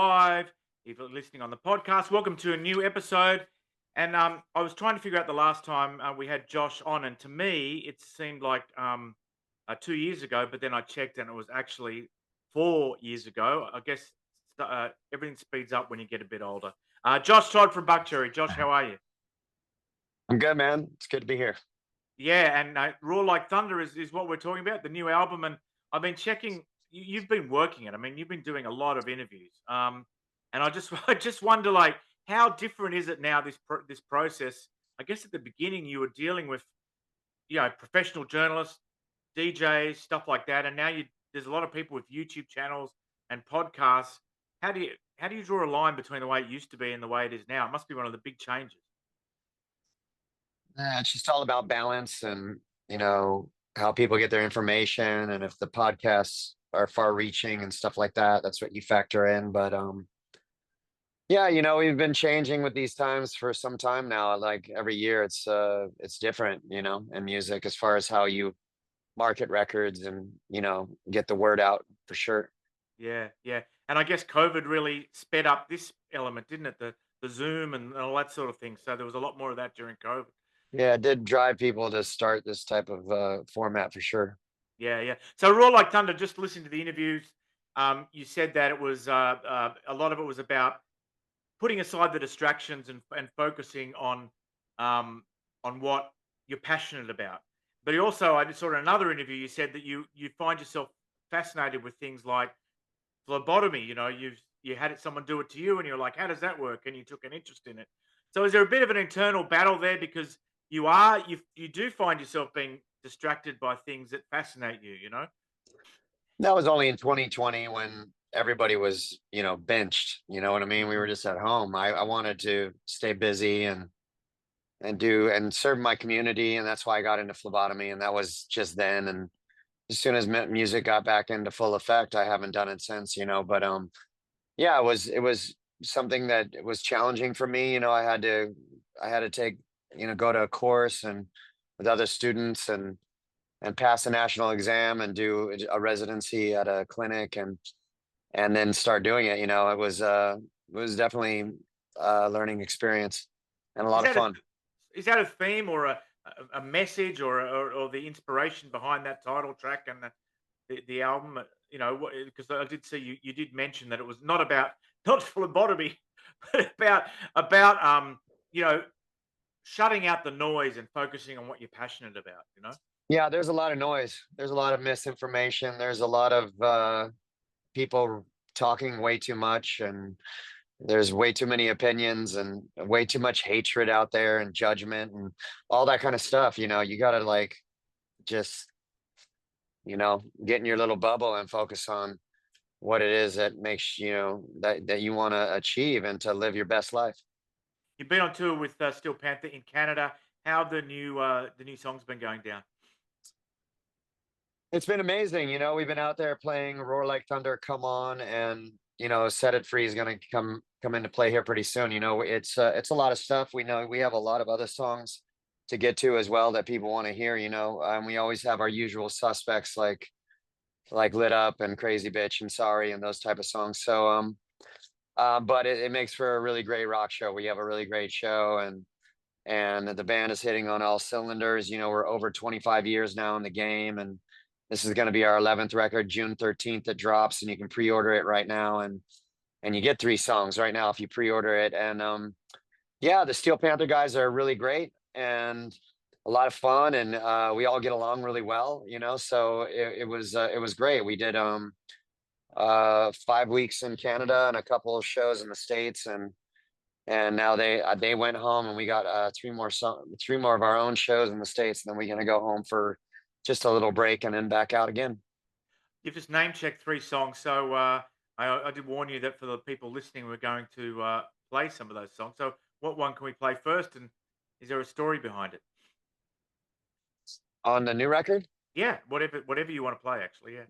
live, if you're listening on the podcast, welcome to a new episode. And I was trying to figure out the last time we had Josh on, and to me, it seemed like 2 years ago, but then I checked and it was actually 4 years ago. I guess everything speeds up when you get a bit older. Josh Todd from Buckcherry. Josh, how are you? I'm good, man. It's good to be here. Yeah, and Raw Like Thunder is what we're talking about, the new album. And I've been checking. You've been working it. I mean, you've been doing a lot of interviews. And I just I just wonder, like, how different is it now? This process. I guess at the beginning you were dealing with, professional journalists, DJs, stuff like that, and now there's a lot of people with YouTube channels and podcasts. How do you draw a line between the way it used to be and the way it is now? It must be one of the big changes. It's just all about balance and, how people get their information and if the podcasts are far reaching and stuff like that, that's what you factor in. But yeah, we've been changing with these times for some time now. Like every year it's different, in music as far as how you market records and, get the word out for sure. Yeah, yeah. And I guess COVID really sped up this element, didn't it? The Zoom and all that sort of thing. So there was a lot more of that during COVID. Yeah, it did drive people to start this type of format for sure. Yeah, yeah. So Raw Like Thunder, just listening to the interviews, you said that it was a lot of it was about putting aside the distractions and focusing on what you're passionate about. But you also, I just saw in another interview, you said that you find yourself fascinated with things like phlebotomy. You had someone do it to you, and you're like, how does that work? And you took an interest in it. So is there a bit of an internal battle there because you do find yourself being distracted by things that fascinate you? That was only in 2020 when everybody was, benched. You know what I mean? We were Mhm. just at home. I wanted to stay busy and do and serve my community, and that's why I got into phlebotomy. And that was just then. And as soon as music got back into full effect, I haven't done it since. But yeah, it was something that was challenging for me. I had to take, go to a course and with other students and pass a national exam and do a residency at a clinic and then start doing it. It was definitely a learning experience and a Is lot of that a fun. is that a theme or a message or the inspiration behind that title track and the album? Because I did see you did mention that it was not about not phlebotomy, but about you know shutting out the noise and focusing on what you're passionate about. Yeah, there's a lot of noise. There's a lot of misinformation. There's a lot of people talking way too much, and there's way too many opinions and way too much hatred out there and judgment and all that kind of stuff. You got to like just, get in your little bubble and focus on what it is that makes, that you want to achieve and to live your best life. You've been on tour with Steel Panther in Canada. How the new song's been going down? It's been amazing. We've been out there playing Roar Like Thunder, Come On, and Set It Free is going to come into play here pretty soon. It's a lot of stuff. We know we have a lot of other songs to get to as well that people want to hear. And we always have our usual suspects like Lit Up and Crazy Bitch and Sorry and those type of songs. So but it makes for a really great rock show. We have a really great show and the band is hitting on all cylinders. We're over 25 years now in the game, and this is going to be our 11th record, June 13th. It drops, and you can pre-order it right now, and you get 3 songs right now if you pre-order it. And yeah, the Steel Panther guys are really great and a lot of fun, and we all get along really well. So it was great. We did 5 weeks in Canada and a couple of shows in the States, and now they went home, and we got 3 more of our own shows in the States, and then we're gonna go home for just a little break and then back out again. You've just name checked 3 songs, so I did warn you that for the people listening, we're going to play some of those songs. So, what one can we play first, and is there a story behind it? On the new record. Yeah, whatever you want to play, actually. Yeah.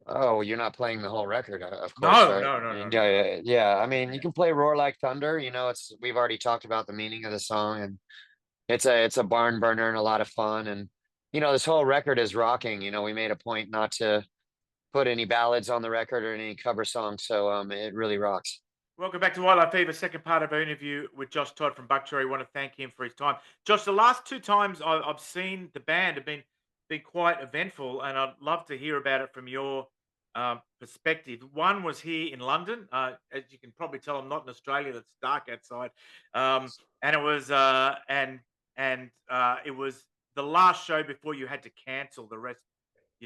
Oh, you're not playing the whole record, of course, No, right? no, no, Yeah, no, no, no. yeah, yeah. I mean, you can play "Roar Like Thunder." It's we've already talked about the meaning of the song, and it's a barn burner and a lot of fun. And this whole record is rocking. We made a point not to put any ballads on the record or any cover songs, so it really rocks. Welcome back to WLF TV, the second part of our interview with Josh Todd from Buckcherry. Want to thank him for his time. Josh, the last two times I've seen the band have been quite eventful, and I'd love to hear about it from your perspective. One was here in London. As you can probably tell, I'm not in Australia. That's dark outside, and it was it was the last show before you had to cancel the rest,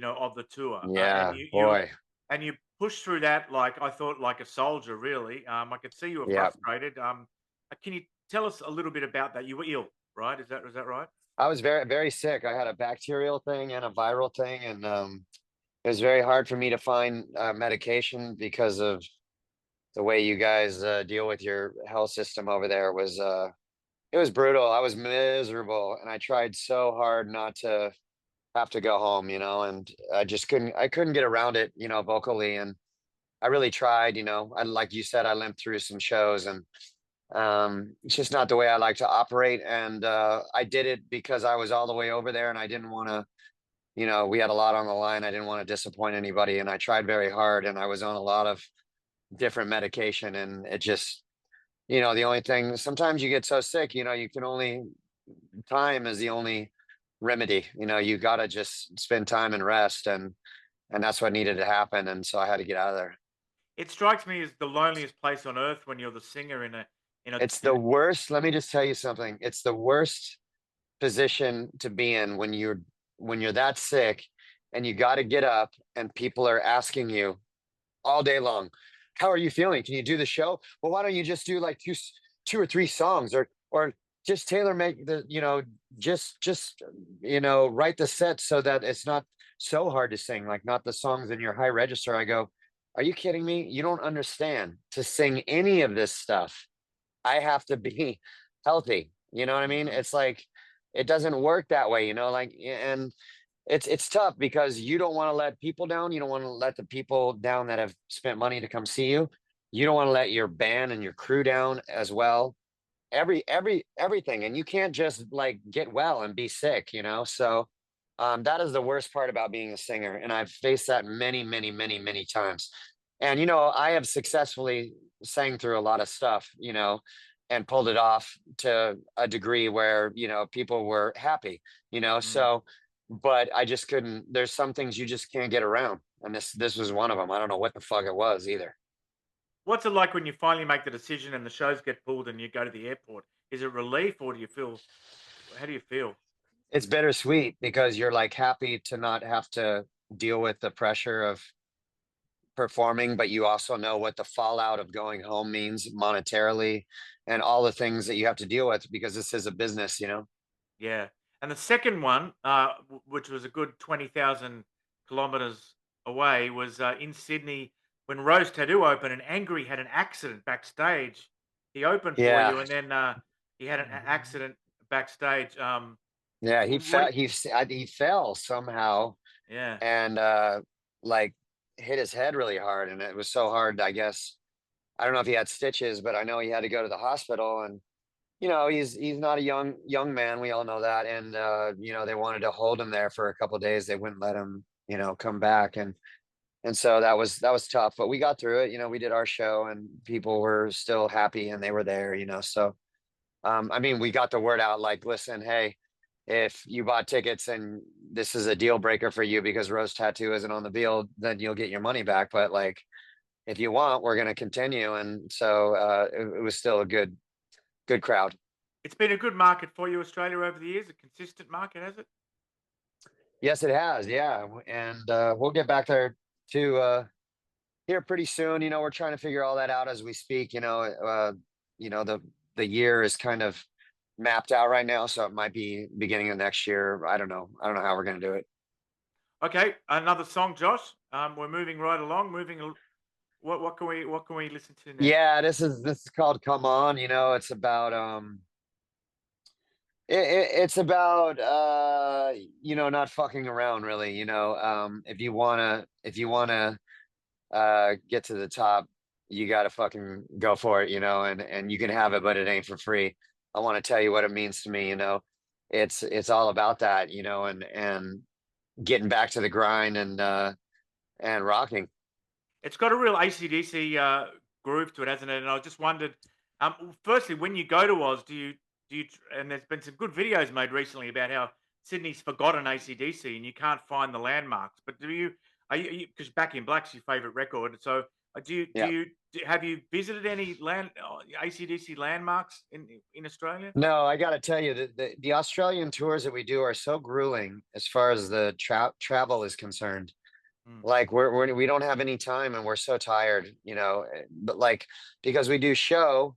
of the tour. And Yeah, you boy. and you pushed through that like I thought, like a soldier, really. I could see you were Yeah. frustrated. Can you tell us a little bit about that? You were ill, right? Is that right? I was very, very sick. I had a bacterial thing and a viral thing, and it was very hard for me to find medication because of the way you guys deal with your health system over there. Was it was brutal. I was miserable, and I tried so hard not to have to go home, and I couldn't get around it, vocally. And I really tried, I, like you said, I limped through some shows, and it's just not the way I like to operate. And I did it because I was all the way over there, and I didn't want to, we had a lot on the line. I didn't want to disappoint anybody, and I tried very hard, and I was on a lot of different medication, and it just, the only thing, sometimes you get so sick, you can only, time is the only remedy. You got to just spend time and rest, and that's what needed to happen. And so I had to get out of there. It strikes me as the loneliest place on earth when you're the singer in a It's in the a worst. Let me just tell you something. It's the worst position to be in when you're that sick, and you got to get up, and people are asking you all day long, how are you feeling? Can you do the show? Well, why don't you just do like two or three songs, or just tailor make the, just write the set so that it's not so hard to sing, like not the songs in your high register. I go, are you kidding me? You don't understand. To sing any of this stuff, I have to be healthy. You know what I mean? Mhm. It's like it doesn't work that way, and it's tough because you don't want to let people down. You don't want to let the people down that have spent money to come see you. You don't want to let your band and your crew down as well. Everything. And you can't just like get well and be sick, So that is the worst part about being a singer. And I've faced that many, many, many, many times. And I have successfully sang through a lot of stuff, and pulled it off to a degree where, people were happy, Mm. so but I just couldn't. There's some things you just can't get around. And this was one of them. I don't know what the fuck it was either. What's it like when you finally make the decision and the shows get pulled and you go to the airport? Is it relief, or do you feel? How do you feel? It's bittersweet because you're like happy to not have to deal with the pressure of performing, but you also know what the fallout of going home means monetarily, and all the things that you have to deal with because this is a business. Yeah. And the second one, which was a good 20,000 kilometers away, was in Sydney when Rose Tattoo opened, and Angry had an accident backstage. He opened for Yeah. you, and then he had an accident backstage. Yeah, he What? fell. He fell somehow, Yeah. and like hit his head really hard, and it was so hard. I guess I don't know if he had stitches, but I know he had to go to the hospital. And he's not a young man. We all know that. And they wanted to hold him there for a couple of days. They wouldn't let him, come back, and so that was tough. But we got through it. We did our show, and people were still happy, and they were there. So I mean, we got the word out, like, listen, hey, if you bought tickets and this is a deal breaker for you because Rose Tattoo isn't on the bill, then you'll get your money back. But like, if you want, we're going to continue. And so it was still a good crowd. It's been a good market for you, Australia, over the years. A consistent market, has it? Yes, it has. Yeah. And we'll get back there to here pretty soon. We're trying to figure all that out as we speak. The year is kind of mapped out right now. So it might be beginning of next year. I don't know. I don't know how we're going to do it. Okay, another song, Josh. We're moving right along. What can we listen to now? Yeah, this is called Come On. It's about it's about not fucking around really. If you wanna get to the top, you gotta fucking go for it, and you can have it, but it ain't for free. I want to tell you what it means to me. It's all about that, and getting back to the grind, and rocking. It's got a real AC/DC groove to it, hasn't it? And I just wondered, firstly, when you go to Oz, and there's been some good videos made recently about how Sydney's forgotten AC/DC and you can't find the landmarks. But are you, because Back in Black's your favorite record, so Yeah. have you visited any AC/DC landmarks in Australia? No, I got to tell you that the Australian tours that we do are so grueling as far as the travel is concerned. Mm. Like we don't have any time and we're so tired, but like because we do show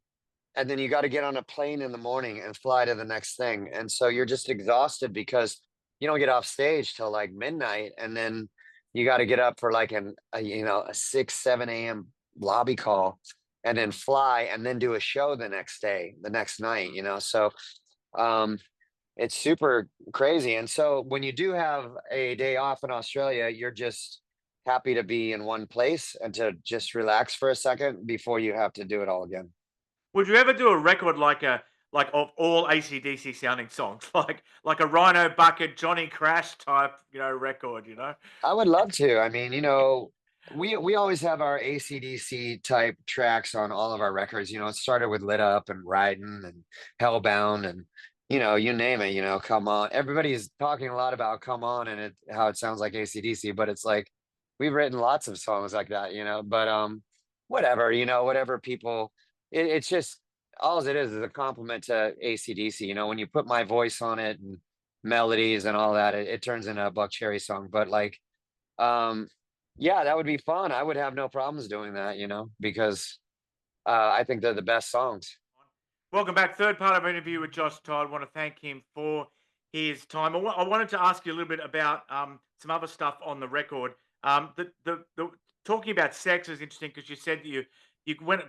and then you got to get on a plane in the morning and fly to the next thing. And so you're just exhausted because you don't get off stage till like midnight. And then you got to get up for like a 6, 7 a.m. lobby call and then fly and then do a show the next day, the next night, So um, it's super crazy. And so when you do have a day off in Australia, you're just happy to be in one place and to just relax for a second before you have to do it all again. Would you ever do a record like of all AC/DC sounding songs, like a Rhino Bucket, Johnny Crash type, record, I would love to. I mean, we always have our ACDC type tracks on all of our records. It started with Lit Up and Riding and Hellbound and you name it, Come On. Everybody's talking a lot about Come On and how it sounds like ACDC, but it's like we've written lots of songs like that, but whatever, whatever people it's just all it is a compliment to ACDC. When you put my voice on it and melodies and all that, it turns into a Buckcherry song. But like um, yeah, that would be fun. I would have no problems doing that, because I think they're the best songs. Welcome back. Third part of our interview with Josh Todd. I want to thank him for his time. I wanted to ask you a little bit about some other stuff on the record. The talking about sex is interesting because you said that you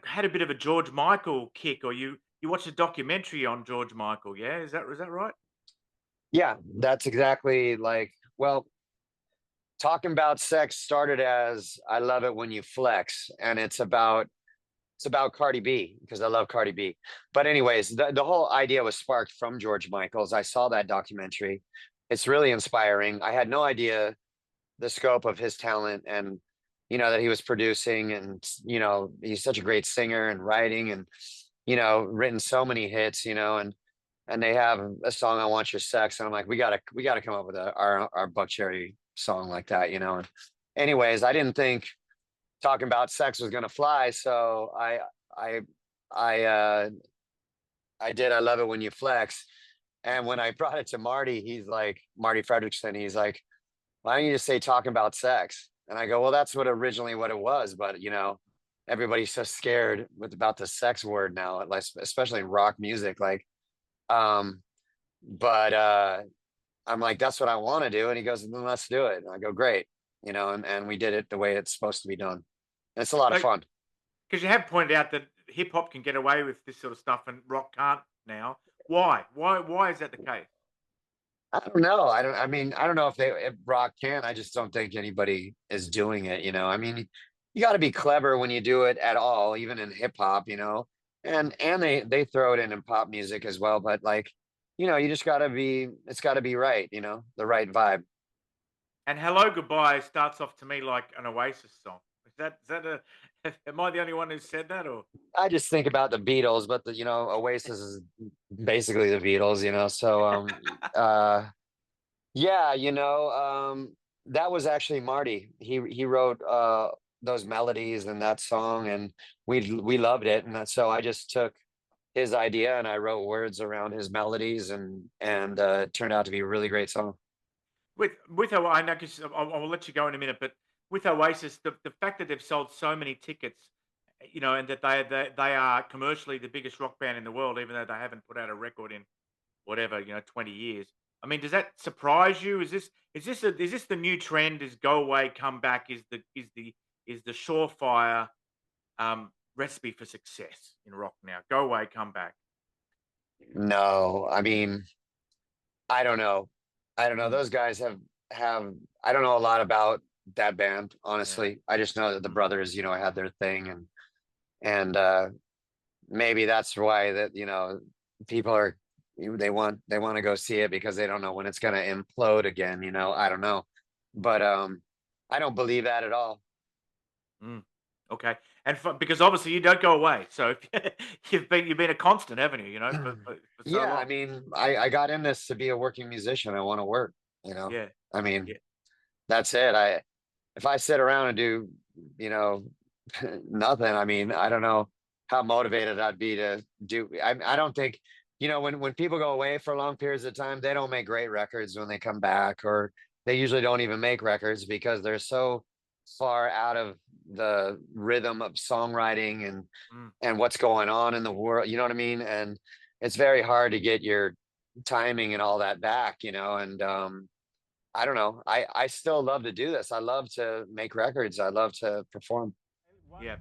had a bit of a George Michael kick, or you watched a documentary on George Michael. Yeah, is that right? Yeah, that's exactly like, well, talking about sex started as I love it when you flex, and it's about Cardi B because I love Cardi B. But anyways, the whole idea was sparked from George Michael's. I saw that documentary. It's really inspiring. I had no idea the scope of his talent and that he was producing and he's such a great singer and writing and written so many hits, and they have a song I Want Your Sex and I'm like we got to come up with our Buckcherry song like that, And anyways, I didn't think talking about sex was gonna fly. So I I uh I did I Love It When You Flex. And when I brought it to Marty, he's like, Marty Frederickson, he's like, why don't you just say talking about sex? And I go, well, that's what it was, but everybody's so scared about the sex word now, like especially in rock music. Like, um, but I'm like, that's what I want to do. And he goes, then let's do it. And I go, great, and we did it the way it's supposed to be done. And it's a lot of fun. Because you have pointed out that hip hop can get away with this sort of stuff and rock can't now. Why? Why is that the case? I don't know. I don't know if rock can. I just don't think anybody is doing it, I mean, you got to be clever when you do it at all, even in hip hop, and they throw it in pop music as well. But like, you just it's got to be right, the right vibe. And "Hello Goodbye" starts off to me like an Oasis song. Is that a am I the only one who said that, or I just think about the Beatles, but Oasis is basically the Beatles, So yeah, that was actually Marty. He wrote those melodies and that song and we loved it. And so I just took his idea and I wrote words around his melodies and it turned out to be a really great song. with I know 'cause I'll let you go in a minute, but with Oasis, the fact that they've sold so many tickets, and that they are commercially the biggest rock band in the world, even though they haven't put out a record in whatever, 20 years. I mean, does that surprise you? Is this the new trend? Is go away, come back? Is the surefire recipe for success in rock now? Go away, come back. No, I mean, I don't know. I don't know. Mm, Those guys have I don't know a lot about that band, yeah. honestly. I just know that the Mm. brothers, had their thing and maybe that's why that, people are they want to go see it because they don't know when it's going to implode again, I don't know. But I don't believe that at all. Mm, okay. because obviously you don't go away. So you've been a constant, haven't you? You know, for so Yeah, I long. mean, I got in this to be a working musician. I want to work, you know. Yeah, I mean, yeah, that's it. If I sit around and do, you know, nothing, I mean, I don't know how motivated I'd be to do. I don't think, you know, when people go away for long periods of time, they don't make great records when they come back, or they usually don't even make records because they're so far out of the rhythm of songwriting mm, and what's going on in the world. You know what I mean? And it's very hard to get your timing and all that back, you know. And I don't know. I still love to do this. I love to make records. I love to perform. yeah.